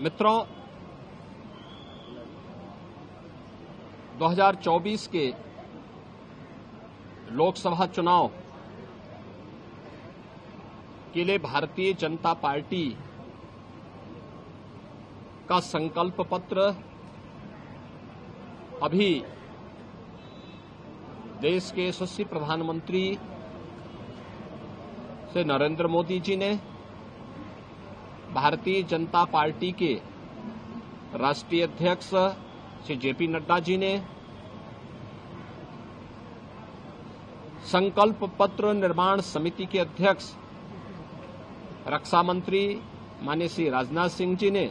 मित्रों, 2024 के लोकसभा चुनाव के लिए भारतीय जनता पार्टी का संकल्प पत्र अभी देश के यशस्वी प्रधानमंत्री श्री नरेंद्र मोदी जी ने, भारतीय जनता पार्टी के राष्ट्रीय अध्यक्ष श्री जेपी नड्डा जी ने, संकल्प पत्र निर्माण समिति के अध्यक्ष रक्षा मंत्री माननीय श्री राजनाथ सिंह जी ने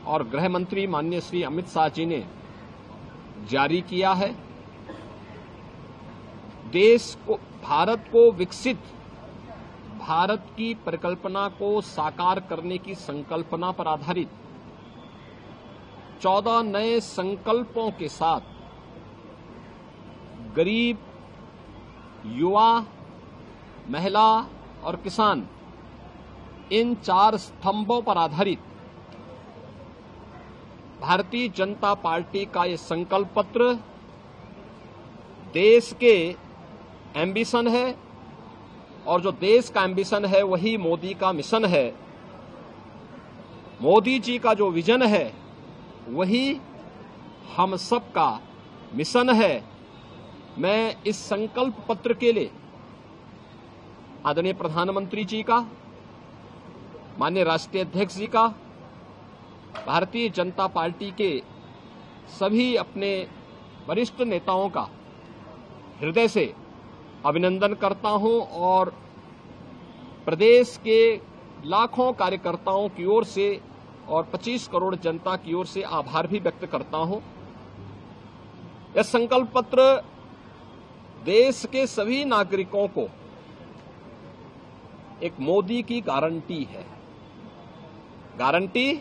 और गृह मंत्री माननीय श्री अमित शाह जी ने जारी किया है। देश को, भारत को विकसित भारत की परिकल्पना को साकार करने की संकल्पना पर आधारित 14 नए संकल्पों के साथ गरीब, युवा, महिला और किसान, इन 4 स्तंभों पर आधारित भारतीय जनता पार्टी का ये संकल्प पत्र देश के एम्बिशन है, और जो देश का एम्बिशन है वही मोदी का मिशन है। मोदी जी का जो विजन है वही हम सब का मिशन है। मैं इस संकल्प पत्र के लिए आदरणीय प्रधानमंत्री जी का, माननीय राष्ट्रीय अध्यक्ष जी का, भारतीय जनता पार्टी के सभी अपने वरिष्ठ नेताओं का हृदय से अभिनंदन करता हूं और प्रदेश के लाखों कार्यकर्ताओं की ओर से और 25 करोड़ जनता की ओर से आभार भी व्यक्त करता हूं। यह संकल्प पत्र देश के सभी नागरिकों को एक मोदी की गारंटी है। गारंटी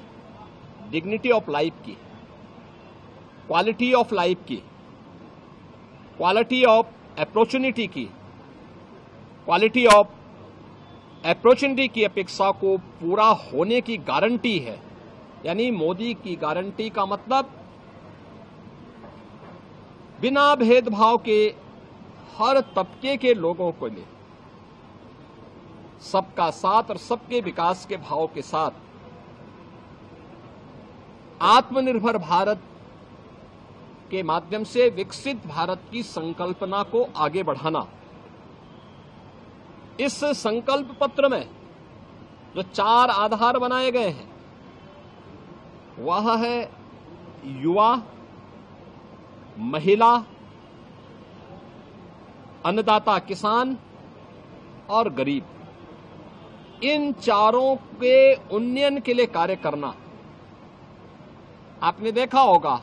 डिग्निटी ऑफ लाइफ की, क्वालिटी ऑफ लाइफ की, क्वालिटी ऑफ अपॉर्चुनिटी की, क्वालिटी ऑफ अपॉर्चुनिटी की अपेक्षा को पूरा होने की गारंटी है। यानी मोदी की गारंटी का मतलब बिना भेदभाव के हर तबके के लोगों को लिए सबका साथ और सबके विकास के भाव के साथ आत्मनिर्भर भारत के माध्यम से विकसित भारत की संकल्पना को आगे बढ़ाना। इस संकल्प पत्र में जो 4 आधार बनाए गए हैं वह है युवा, महिला, अन्नदाता किसान और गरीब। इन चारों के उन्नयन के लिए कार्य करना। आपने देखा होगा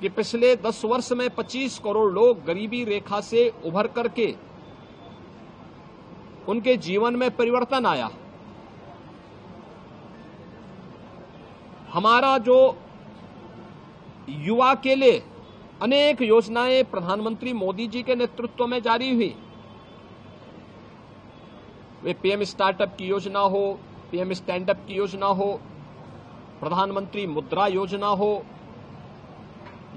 कि पिछले 10 वर्ष में 25 करोड़ लोग गरीबी रेखा से उभर करके उनके जीवन में परिवर्तन आया। हमारा जो युवा के लिए अनेक योजनाएं प्रधानमंत्री मोदी जी के नेतृत्व में जारी हुई, वे पीएम स्टार्टअप की योजना हो, पीएम स्टैंडअप की योजना हो, प्रधानमंत्री मुद्रा योजना हो,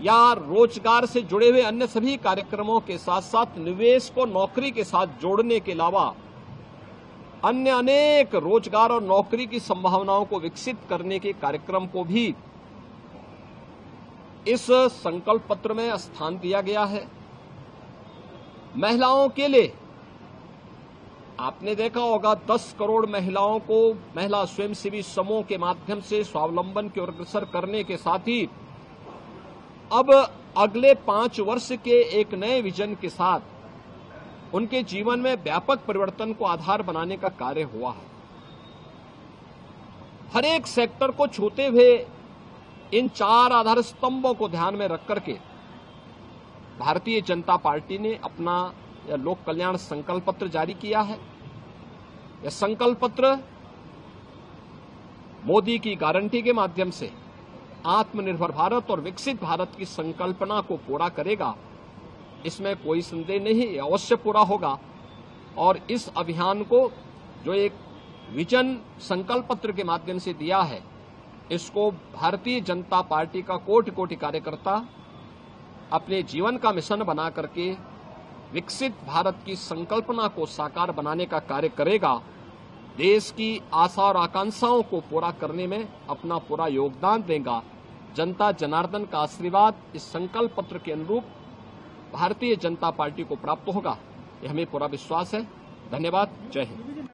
या रोजगार से जुड़े हुए अन्य सभी कार्यक्रमों के साथ साथ निवेश को नौकरी के साथ जोड़ने के अलावा अन्य अनेक रोजगार और नौकरी की संभावनाओं को विकसित करने के कार्यक्रम को भी इस संकल्प पत्र में स्थान दिया गया है। महिलाओं के लिए आपने देखा होगा 10 करोड़ महिलाओं को महिला स्वयंसेवी समूह के माध्यम से स्वावलंबन की ओर अग्रसर करने के साथ ही अब अगले 5 वर्ष के एक नए विजन के साथ उनके जीवन में व्यापक परिवर्तन को आधार बनाने का कार्य हुआ है। हर एक सेक्टर को छूते हुए इन 4 आधार स्तंभों को ध्यान में रख करके भारतीय जनता पार्टी ने अपना यह लोक कल्याण संकल्प पत्र जारी किया है। यह संकल्प पत्र मोदी की गारंटी के माध्यम से आत्मनिर्भर भारत और विकसित भारत की संकल्पना को पूरा करेगा, इसमें कोई संदेह नहीं, अवश्य पूरा होगा। और इस अभियान को जो एक विजन संकल्प पत्र के माध्यम से दिया है, इसको भारतीय जनता पार्टी का कोटि कोटि कार्यकर्ता अपने जीवन का मिशन बना करके विकसित भारत की संकल्पना को साकार बनाने का कार्य करेगा। देश की आशा और आकांक्षाओं को पूरा करने में अपना पूरा योगदान देगा। जनता जनार्दन का आशीर्वाद इस संकल्प पत्र के अनुरूप भारतीय जनता पार्टी को प्राप्त होगा, यह हमें पूरा विश्वास है। धन्यवाद। जय हिंद।